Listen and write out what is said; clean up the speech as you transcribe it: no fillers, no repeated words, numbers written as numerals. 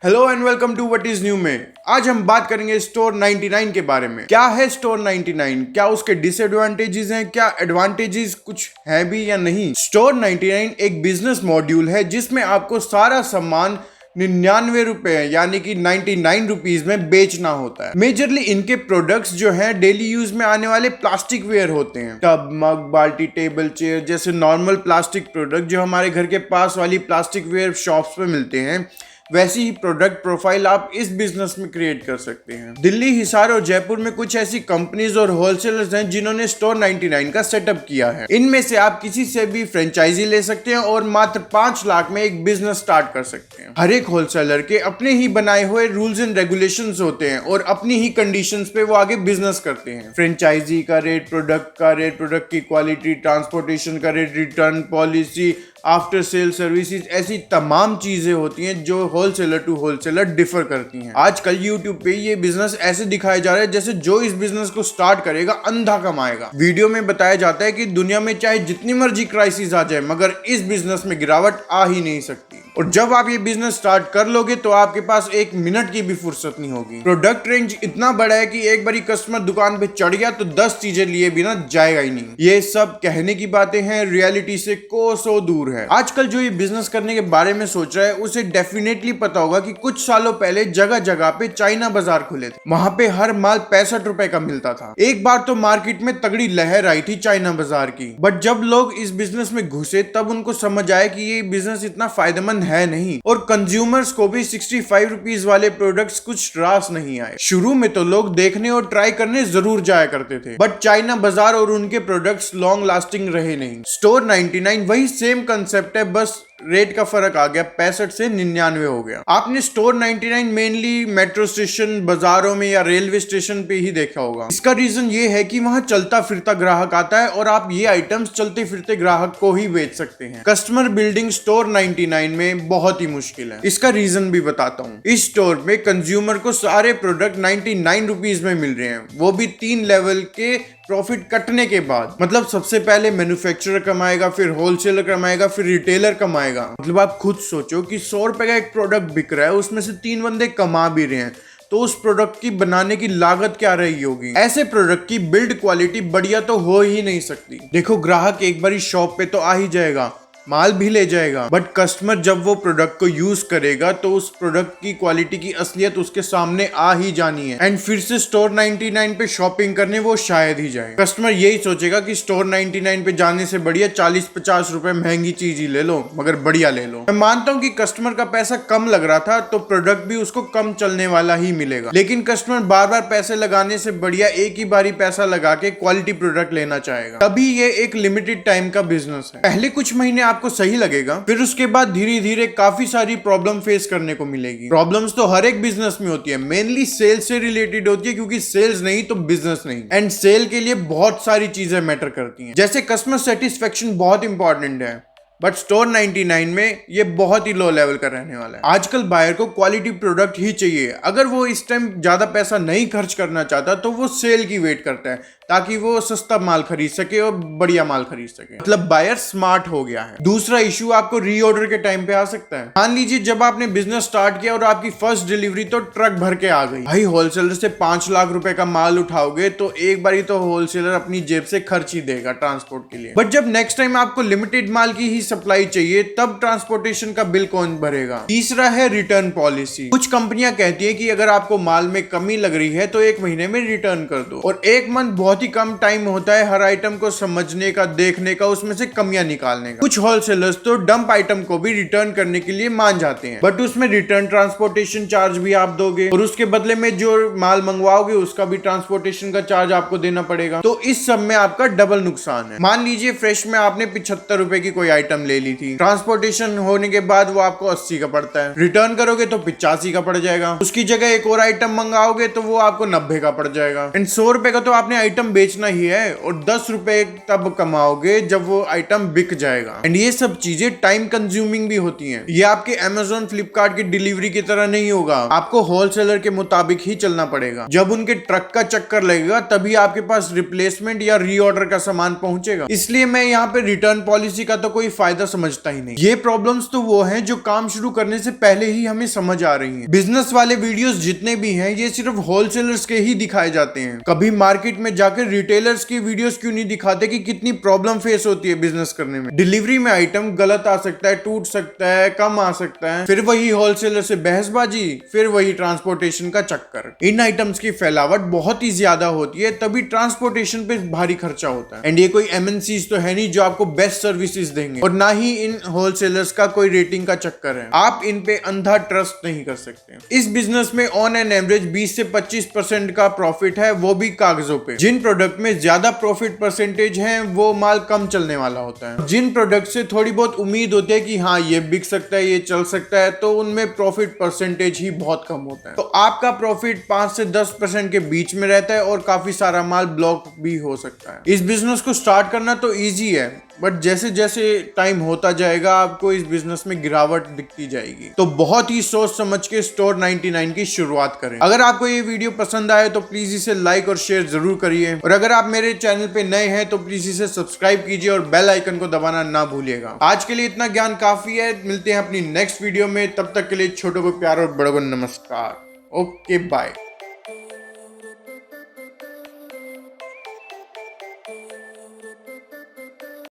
Hello and welcome to what is new में। आज हम बात करेंगे स्टोर 99 के बारे में। क्या है स्टोर 99? क्या उसके डिसएडवांटेजेस हैं? क्या एडवांटेजेस कुछ है भी या नहीं? स्टोर 99 एक बिजनेस मॉड्यूल है जिसमें आपको सारा सामान 99 रुपए यानी कि 99 रुपीज में बेचना होता है। मेजरली इनके प्रोडक्ट्स जो हैं डेली यूज में आने वाले प्लास्टिक वेयर होते हैं। टब, मग, बाल्टी, टेबल, चेयर जैसे नॉर्मल प्लास्टिक प्रोडक्ट जो हमारे घर के पास वाली प्लास्टिक वेयर शॉप्स पे मिलते हैं, वैसी ही प्रोडक्ट प्रोफाइल आप इस बिजनेस में क्रिएट कर सकते हैं। दिल्ली, हिसार और जयपुर में कुछ ऐसी कंपनीज और होलसेलर्स हैं जिन्होंने स्टोर 99 का सेटअप किया है। इनमें से आप किसी से भी फ्रेंचाइजी ले सकते हैं और मात्र 5 लाख में एक बिजनेस स्टार्ट कर सकते हैं। हर एक होलसेलर के अपने ही बनाए हुए रूल्स एंड रेगुलेशंस होते हैं और अपनी ही कंडीशंस पे वो आगे बिजनेस करते हैं। फ्रेंचाइजी का रेट, प्रोडक्ट की क्वालिटी, ट्रांसपोर्टेशन का rate, return policy, after sale services, ऐसी तमाम चीजें होती हैं जो होलसेलर टू होलसेलर डिफर करती हैं। आजकल यूट्यूब पे ये बिजनेस ऐसे दिखाया जा रहा है जैसे जो इस बिजनेस को स्टार्ट करेगा अंधा कमाएगा। वीडियो में बताया जाता है कि दुनिया में चाहे जितनी मर्जी क्राइसिस आ जाए मगर इस बिजनेस में गिरावट आ ही नहीं सकती। और जब आप ये बिजनेस स्टार्ट कर लोगे तो आपके पास 1 मिनट की भी फुर्सत नहीं होगी। प्रोडक्ट रेंज इतना बड़ा है कि एक बारी कस्टमर दुकान पे चढ़ गया तो 10 चीजें लिए बिना जाएगा ही नहीं। ये सब कहने की बातें हैं, रियलिटी से कोसों दूर है। आजकल जो ये बिजनेस करने के बारे में सोच रहा है उसे डेफिनेटली पता होगा कि कुछ सालों पहले जगह जगह पे चाइना बाजार खुले थे। वहां पे हर माल 65 रुपए का मिलता था। एक बार तो मार्केट में तगड़ी लहर आई थी चाइना बाजार की, बट जब लोग इस बिजनेस में घुसे तब उनको समझ आया कि ये बिजनेस इतना फायदेमंद है नहीं और कंज्यूमर्स को भी 65 रुपीज वाले प्रोडक्ट्स कुछ रास नहीं आए। शुरू में तो लोग देखने और ट्राई करने जरूर जाया करते थे, बट चाइना बाजार और उनके प्रोडक्ट्स लॉन्ग लास्टिंग रहे नहीं। स्टोर 99 वही सेम कंसेप्ट है, बस रेट का फर्क आ गया, 65 से 99 हो गया। आपने स्टोर 99 मेनली मेट्रो स्टेशन, बाजारों में या रेलवे स्टेशन पे ही देखा होगा। इसका रीजन ये है कि वहां चलता फिरता ग्राहक आता है और आप ये आइटम्स चलते फिरते ग्राहक को ही बेच सकते हैं। कस्टमर बिल्डिंग स्टोर 99 में बहुत ही मुश्किल है। इसका रीजन भी बताता हूँ। इस स्टोर में कंज्यूमर को सारे प्रोडक्ट 99 रुपीज में मिल रहे हैं, वो भी 3 लेवल के प्रॉफिट कटने के बाद। मतलब सबसे पहले मैन्युफैक्चरर कमाएगा, फिर होलसेलर कमाएगा, फिर रिटेलर कमाएगा। मतलब आप खुद सोचो कि 100 रुपए का एक प्रोडक्ट बिक रहा है, उसमें से 3 बंदे कमा भी रहे हैं, तो उस प्रोडक्ट की बनाने की लागत क्या रही होगी। ऐसे प्रोडक्ट की बिल्ड क्वालिटी बढ़िया तो हो ही नहीं सकती। देखो, ग्राहक एक बारी शॉप पे तो आ ही जाएगा, माल भी ले जाएगा, बट कस्टमर जब वो प्रोडक्ट को यूज करेगा तो उस प्रोडक्ट की क्वालिटी की असलियत उसके सामने आ ही जानी है। एंड फिर से स्टोर 99 पे शॉपिंग करने वो शायद ही जाए। कस्टमर यही सोचेगा कि स्टोर 99 पे जाने से बढ़िया 40-50 रुपए महंगी चीज ही ले लो, मगर बढ़िया ले लो। मैं मानता हूँ कि कस्टमर का पैसा कम लग रहा था तो प्रोडक्ट भी उसको कम चलने वाला ही मिलेगा, लेकिन कस्टमर बार बार पैसे लगाने से बढ़िया एक ही बारी पैसा लगा के क्वालिटी प्रोडक्ट लेना चाहेगा। तभी ये एक लिमिटेड टाइम का बिजनेस है। पहले कुछ महीने आपको सही लगेगा, फिर उसके बाद धीरे धीरे काफी सारी प्रॉब्लम फेस करने को मिलेगी। प्रॉब्लम्स तो हर एक बिजनेस में होती है, मेनली सेल्स से रिलेटेड होती है, क्योंकि सेल्स नहीं तो बिजनेस नहीं। एंड सेल के लिए बहुत सारी चीजें मैटर करती हैं, जैसे कस्टमर सेटिस्फेक्शन बहुत इंपॉर्टेंट है, बट स्टोर 99 में ये बहुत ही लो लेवल का रहने वाला है। आजकल बायर को क्वालिटी प्रोडक्ट ही चाहिए। अगर वो इस टाइम ज्यादा पैसा नहीं खर्च करना चाहता तो वो सेल की वेट करता है ताकि वो सस्ता माल खरीद सके और बढ़िया माल खरीद सके। मतलब बायर स्मार्ट हो गया है। दूसरा इशू आपको रीऑर्डर के टाइम पे आ सकता है। मान लीजिए जब आपने बिजनेस स्टार्ट किया और आपकी फर्स्ट डिलीवरी तो ट्रक भर के आ गई। भाई, होलसेलर से 5 लाख रुपए का माल उठाओगे तो एक बारी तो होलसेलर अपनी जेब से खर्च ही देगा ट्रांसपोर्ट के लिए। बट जब नेक्स्ट टाइम आपको लिमिटेड माल की ही सप्लाई चाहिए तब ट्रांसपोर्टेशन का बिल कौन भरेगा। तीसरा है रिटर्न पॉलिसी। कुछ कंपनियां कहती है कि अगर आपको माल में कमी लग रही है तो 1 महीने में रिटर्न कर दो, और 1 मंथ बहुत ही कम टाइम होता है हर आइटम को समझने का, देखने का, उसमें से कमियां निकालने का। कुछ होलसेलर्स तो डंप आइटम को भी रिटर्न करने के लिए मान जाते हैं, बट उसमें रिटर्न ट्रांसपोर्टेशन चार्ज भी आप दोगे और उसके बदले में जो माल मंगवाओगे उसका भी ट्रांसपोर्टेशन का चार्ज आपको देना पड़ेगा। तो इस सब में आपका डबल नुकसान है। मान लीजिए फ्रेश में आपने 75 रुपए की कोई आइटम ले ली थी, ट्रांसपोर्टेशन होने के बाद वो आपको 80 का पड़ता है, रिटर्न करोगे तो 85 का पड़ जाएगा, उसकी जगह एक और आइटम मंगाओगे तो वो आपको 90 का पड़ जाएगा। एंड 100 रुपए का तो आपने आइटम आइटम बेचना ही है और 10 रुपए तब कमाओगे जब वो आइटम बिक जाएगा। एंड ये सब चीजें टाइम कंज्यूमिंग भी होती हैं। ये आपके Amazon फ्लिपकार्ट की डिलीवरी की तरह नहीं होगा, आपको होलसेलर के मुताबिक ही चलना पड़ेगा। जब उनके ट्रक का चक्कर लगेगा तभी आपके पास रिप्लेसमेंट या रीऑर्डर का सामान पहुंचेगा। इसलिए मैं यहाँ पे रिटर्न पॉलिसी का तो कोई फायदा समझता ही नहीं। ये प्रॉब्लम्स तो वो हैं जो काम शुरू करने से पहले ही हमें समझ आ रही हैं। बिजनेस वाले वीडियोस जितने भी हैं ये सिर्फ होलसेलर्स के ही दिखाए जाते हैं। कभी मार्केट में जाकर रिटेलर्स की वीडियोस क्यों नहीं दिखाते कि कितनी प्रॉब्लम फेस होती है बिजनेस करने में। डिलीवरी में आइटम गलत आ सकता है, टूट सकता है, कम आ सकता है, फिर वही होलसेलर से बहसबाजी, फिर वही ट्रांसपोर्टेशन का चक्कर। इन आइटम्स की फैलावट बहुत ही ज्यादा होती है, तभी ट्रांसपोर्टेशन पे भारी खर्चा होता है। एंड ये कोई MNCs तो है नहीं जो आपको बेस्ट सर्विसेज देंगे, और ना ही इन होलसेलर्स का कोई रेटिंग का चक्कर है। आप इन पे अंधा ट्रस्ट नहीं कर सकते। इस बिजनेस में ऑन एन एवरेज 20 से 25% का प्रॉफिट है, वो भी कागजों पे। जिन प्रोडक्ट में ज्यादा प्रॉफिट परसेंटेज है वो माल कम चलने वाला होता है। जिन प्रोडक्ट से थोड़ी बहुत उम्मीद होती है कि हाँ ये बिक सकता है, ये चल सकता है, तो उनमें प्रॉफिट परसेंटेज ही बहुत कम होता है। तो आपका प्रॉफिट 5 से 10% के बीच में रहता है और काफी सारा माल ब्लॉक भी हो सकता है। इस बिजनेस को स्टार्ट करना तो इजी है, बट जैसे जैसे टाइम होता जाएगा आपको इस बिजनेस में गिरावट दिखती जाएगी। तो बहुत ही सोच समझ के स्टोर 99 की शुरुआत करें। अगर आपको ये वीडियो पसंद आए तो प्लीज इसे लाइक और शेयर जरूर करिए, और अगर आप मेरे चैनल पे नए हैं तो प्लीज इसे सब्सक्राइब कीजिए और बेल आइकन को दबाना ना भूलिएगा। आज के लिए इतना ज्ञान काफी है। मिलते हैं अपनी नेक्स्ट वीडियो में, तब तक के लिए छोटों को प्यार और बड़ों को नमस्कार। Okay bye.